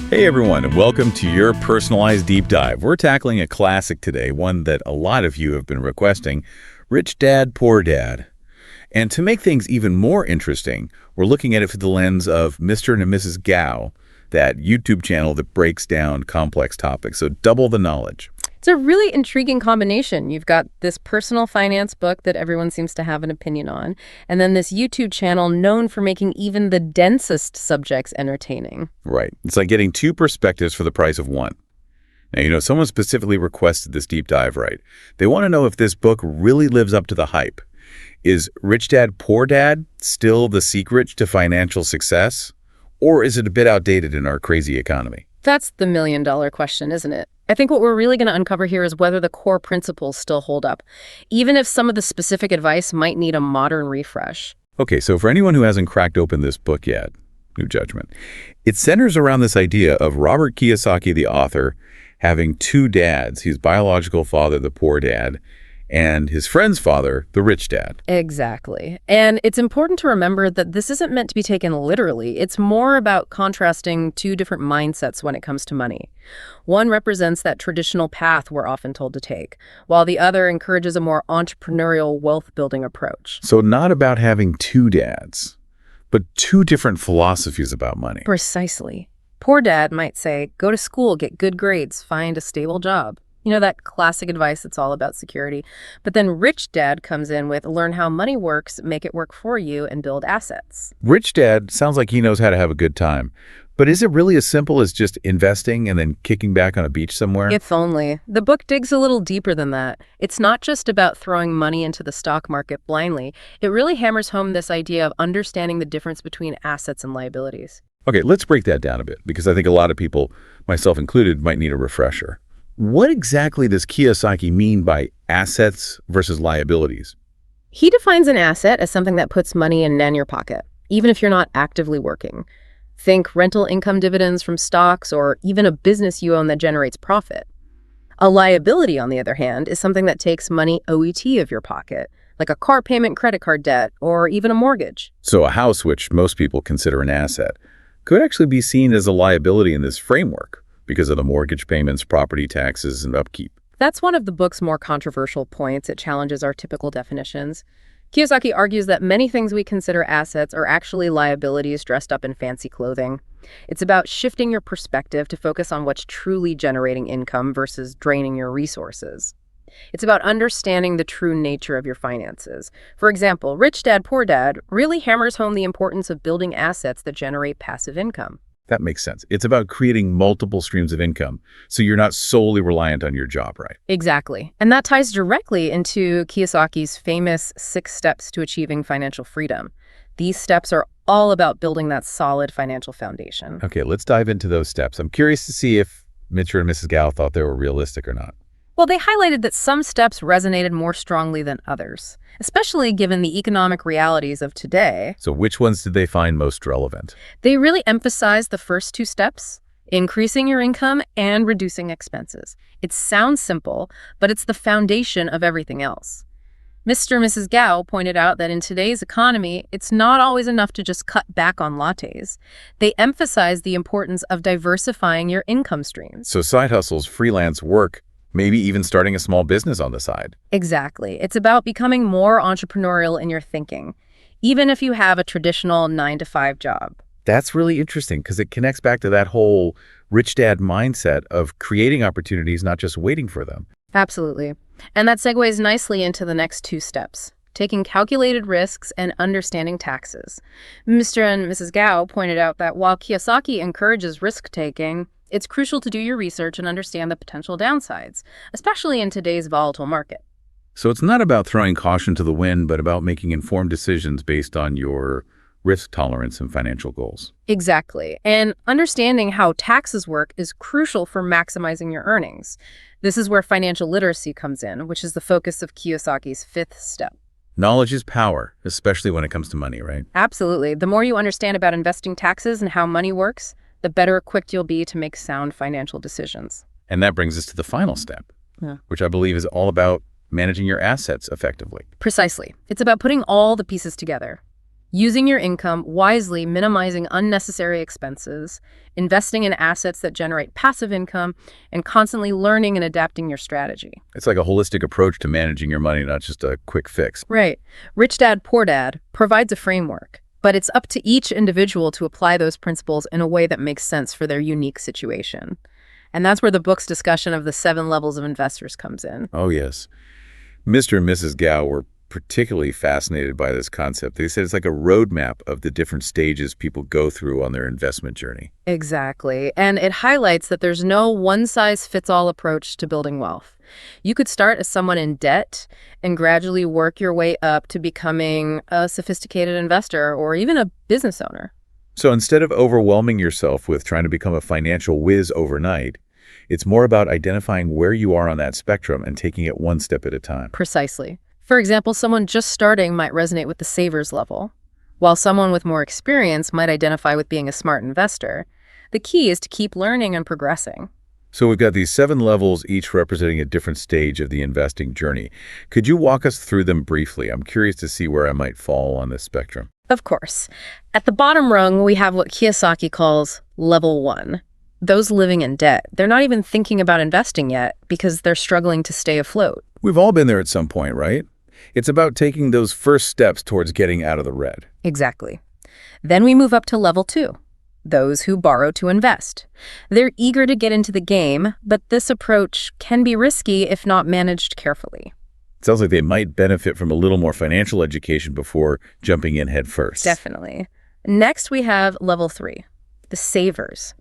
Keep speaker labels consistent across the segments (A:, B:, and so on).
A: Hey everyone, and welcome to your personalized deep dive. We're tackling a classic today, one that a lot of you have been requesting, Rich Dad, Poor Dad. And to make things even more interesting, we're looking at it through the lens of Mr. and Mrs. Gao, that YouTube channel that breaks down complex topics, so double the knowledge.
B: It's a really intriguing combination. You've got this personal finance book that everyone seems to have an opinion on, and then this YouTube channel known for making even the densest subjects entertaining.
A: Right. It's like getting two perspectives for the price of one. Now, someone specifically requested this deep dive, right? They want to know if this book really lives up to the hype. Is Rich Dad, Poor Dad still the secret to financial success? Or is it a bit outdated in our crazy economy?
B: That's the million-dollar question, isn't it? I think what we're really going to uncover here is whether the core principles still hold up, even if some of the specific advice might need a modern refresh.
A: Okay, so for anyone who hasn't cracked open this book yet, new judgment, it centers around this idea of Robert Kiyosaki, the author, having two dads, his biological father, the poor dad, and his friend's father, the rich dad.
B: Exactly. And it's important to remember that this isn't meant to be taken literally. It's more about contrasting two different mindsets when it comes to money. One represents that traditional path we're often told to take, while the other encourages a more entrepreneurial wealth-building approach.
A: So not about having two dads, but two different philosophies about money.
B: Precisely. Poor dad might say, go to school, get good grades, find a stable job. You know, that classic advice that's all about security. But then rich dad comes in with learn how money works, make it work for you, and build assets.
A: Rich dad sounds like he knows how to have a good time. But is it really as simple as just investing and then kicking back on a beach somewhere?
B: If only. The book digs a little deeper than that. It's not just about throwing money into the stock market blindly. It really hammers home this idea of understanding the difference between assets and liabilities.
A: Okay, let's break that down a bit, because I think a lot of people, myself included, might need a refresher. What exactly does Kiyosaki mean by assets versus liabilities?
B: He defines an asset as something that puts money in your pocket, even if you're not actively working. Think rental income dividends from stocks or even a business you own that generates profit. A liability, on the other hand, is something that takes money OET of your pocket, like a car payment, credit card debt, or even a mortgage.
A: So a house, which most people consider an asset, could actually be seen as a liability in this framework because of the mortgage payments, property taxes, and upkeep.
B: That's one of the book's more controversial points. It challenges our typical definitions. Kiyosaki argues that many things we consider assets are actually liabilities dressed up in fancy clothing. It's about shifting your perspective to focus on what's truly generating income versus draining your resources. It's about understanding the true nature of your finances. For example, Rich Dad, Poor Dad really hammers home the importance of building assets that generate passive income.
A: That makes sense. It's about creating multiple streams of income, so you're not solely reliant on your job, right?
B: Exactly. And that ties directly into Kiyosaki's famous 6 steps to achieving financial freedom. These steps are all about building that solid financial foundation.
A: Okay, let's dive into those steps. I'm curious to see if Mr. and Mrs. Gao thought they were realistic or not.
B: Well, they highlighted that some steps resonated more strongly than others, especially given the economic realities of today.
A: So which ones did they find most relevant?
B: They really emphasized the first 2 steps, increasing your income and reducing expenses. It sounds simple, but it's the foundation of everything else. Mr. and Mrs. Gao pointed out that in today's economy, it's not always enough to just cut back on lattes. They emphasize the importance of diversifying your income streams.
A: So side hustles, freelance work, maybe even starting a small business on the side.
B: Exactly. It's about becoming more entrepreneurial in your thinking, even if you have a traditional 9-to-5 job.
A: That's really interesting because it connects back to that whole rich dad mindset of creating opportunities, not just waiting for them.
B: Absolutely. And that segues nicely into the next 2 steps, taking calculated risks and understanding taxes. Mr. and Mrs. Gao pointed out that while Kiyosaki encourages risk-taking, it's crucial to do your research and understand the potential downsides, especially in today's volatile market.
A: So it's not about throwing caution to the wind, but about making informed decisions based on your risk tolerance and financial goals.
B: Exactly. And understanding how taxes work is crucial for maximizing your earnings. This is where financial literacy comes in, which is the focus of Kiyosaki's 5th step.
A: Knowledge is power, especially when it comes to money, right?
B: Absolutely. The more you understand about investing taxes and how money works, the better equipped you'll be to make sound financial decisions.
A: And that brings us to the final step, which I believe is all about managing your assets effectively.
B: Precisely. It's about putting all the pieces together. Using your income wisely, minimizing unnecessary expenses, investing in assets that generate passive income, and constantly learning and adapting your strategy.
A: It's like a holistic approach to managing your money, not just a quick fix.
B: Right. Rich Dad, Poor Dad provides a framework, but it's up to each individual to apply those principles in a way that makes sense for their unique situation. And that's where the book's discussion of the 7 levels of investors comes in.
A: Oh, yes. Mr. and Mrs. Gao were particularly fascinated by this concept. They said it's like a roadmap of the different stages people go through on their investment journey.
B: Exactly. And it highlights that there's no one-size-fits-all approach to building wealth. You could start as someone in debt and gradually work your way up to becoming a sophisticated investor or even a business owner.
A: So instead of overwhelming yourself with trying to become a financial whiz overnight, it's more about identifying where you are on that spectrum and taking it one step at a time.
B: Precisely. For example, someone just starting might resonate with the savers level, while someone with more experience might identify with being a smart investor. The key is to keep learning and progressing.
A: So we've got these 7 levels, each representing a different stage of the investing journey. Could you walk us through them briefly? I'm curious to see where I might fall on this spectrum.
B: Of course. At the bottom rung, we have what Kiyosaki calls level 1. Those living in debt. They're not even thinking about investing yet because they're struggling to stay afloat.
A: We've all been there at some point, right? It's about taking those first steps towards getting out of the red.
B: Exactly. Then we move up to level 2. Those who borrow to invest. They're eager to get into the game, but this approach can be risky if not managed carefully.
A: It sounds like they might benefit from a little more financial education before jumping in head first.
B: Definitely. Next, we have level 3, the savers.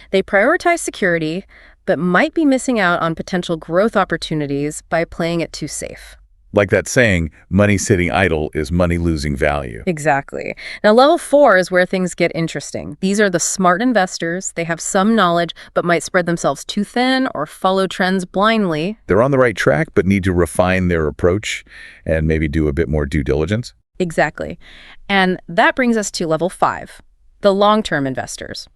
B: They prioritize security, but might be missing out on potential growth opportunities by playing it too safe.
A: Like that saying, money sitting idle is money losing value.
B: Exactly. Now, level 4 is where things get interesting. These are the smart investors. They have some knowledge, but might spread themselves too thin or follow trends blindly.
A: They're on the right track, but need to refine their approach and maybe do a bit more due diligence.
B: Exactly. And that brings us to level 5, the long-term investors.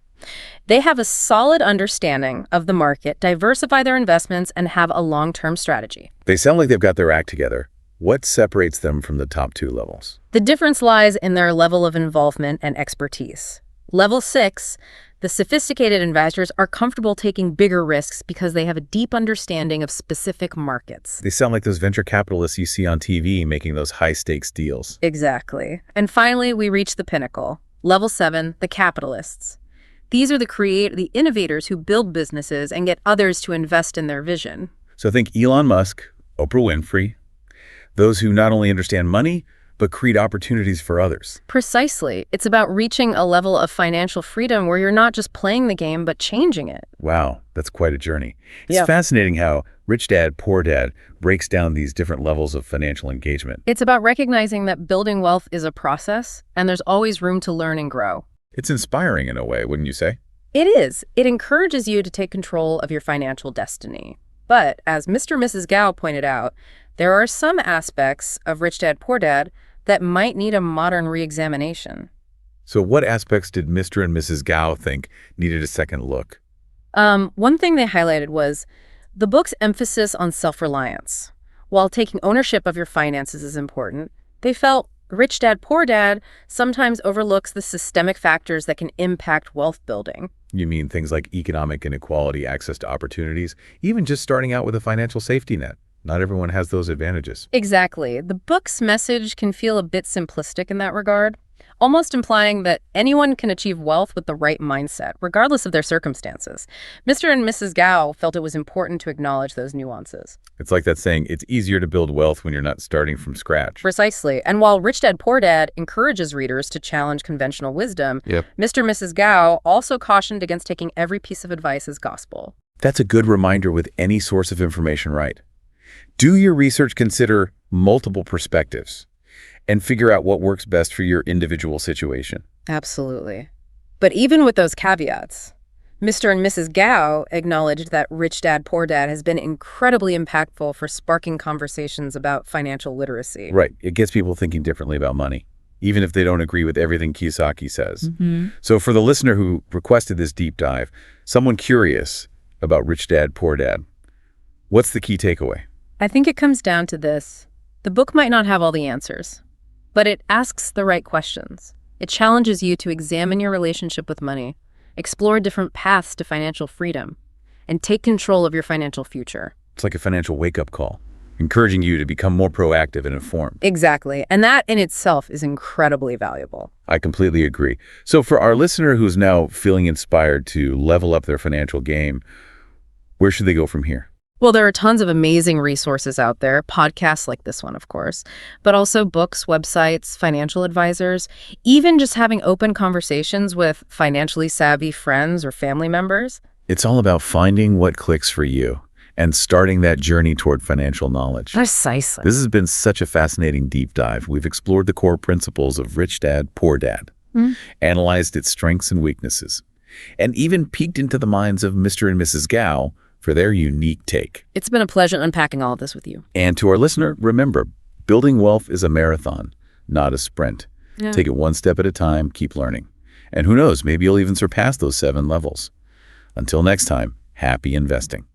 B: They have a solid understanding of the market, diversify their investments, and have a long-term strategy.
A: They sound like they've got their act together. What separates them from the top 2 levels?
B: The difference lies in their level of involvement and expertise. Level 6, the sophisticated investors are comfortable taking bigger risks because they have a deep understanding of specific markets.
A: They sound like those venture capitalists you see on TV making those high-stakes deals.
B: Exactly. And finally, we reach the pinnacle. Level 7, the capitalists. These are the innovators who build businesses and get others to invest in their vision.
A: So think Elon Musk, Oprah Winfrey, those who not only understand money, but create opportunities for others.
B: Precisely. It's about reaching a level of financial freedom where you're not just playing the game, but changing it.
A: Wow, that's quite a journey. It's fascinating how Rich Dad, Poor Dad breaks down these different levels of financial engagement.
B: It's about recognizing that building wealth is a process, and there's always room to learn and grow.
A: It's inspiring in a way, wouldn't you say?
B: It is. It encourages you to take control of your financial destiny. But as Mr. and Mrs. Gao pointed out, there are some aspects of Rich Dad, Poor Dad that might need a modern re-examination.
A: So what aspects did Mr. and Mrs. Gao think needed a second look?
B: One thing they highlighted was the book's emphasis on self-reliance. While taking ownership of your finances is important, they felt Rich Dad, Poor Dad sometimes overlooks the systemic factors that can impact wealth building.
A: You mean things like economic inequality, access to opportunities, even just starting out with a financial safety net. Not everyone has those advantages.
B: Exactly. The book's message can feel a bit simplistic in that regard, almost implying that anyone can achieve wealth with the right mindset, regardless of their circumstances. Mr. and Mrs. Gao felt it was important to acknowledge those nuances.
A: It's like that saying, it's easier to build wealth when you're not starting from scratch.
B: Precisely. And while Rich Dad, Poor Dad encourages readers to challenge conventional wisdom, Mr. and Mrs. Gao also cautioned against taking every piece of advice as gospel.
A: That's a good reminder with any source of information, right? Do your research, consider multiple perspectives, and figure out what works best for your individual situation.
B: Absolutely. But even with those caveats, Mr. and Mrs. Gao acknowledged that Rich Dad, Poor Dad has been incredibly impactful for sparking conversations about financial literacy.
A: Right. It gets people thinking differently about money, even if they don't agree with everything Kiyosaki says. So for the listener who requested this deep dive, someone curious about Rich Dad, Poor Dad, what's the key takeaway?
B: I think it comes down to this. The book might not have all the answers, but it asks the right questions. It challenges you to examine your relationship with money, explore different paths to financial freedom, and take control of your financial future.
A: It's like a financial wake-up call, encouraging you to become more proactive and informed.
B: Exactly. And that in itself is incredibly valuable.
A: I completely agree. So for our listener who's now feeling inspired to level up their financial game, where should they go from here?
B: Well, there are tons of amazing resources out there, podcasts like this one, of course, but also books, websites, financial advisors, even just having open conversations with financially savvy friends or family members.
A: It's all about finding what clicks for you and starting that journey toward financial knowledge.
B: Precisely.
A: This has been such a fascinating deep dive. We've explored the core principles of Rich Dad, Poor Dad, analyzed its strengths and weaknesses, and even peeked into the minds of Mr. and Mrs. Gao for their unique take.
B: It's been a pleasure unpacking all of this with you.
A: And to our listener, remember, building wealth is a marathon, not a sprint.
B: Yeah.
A: Take it one step at a time, keep learning. And who knows, maybe you'll even surpass those 7 levels. Until next time, happy investing.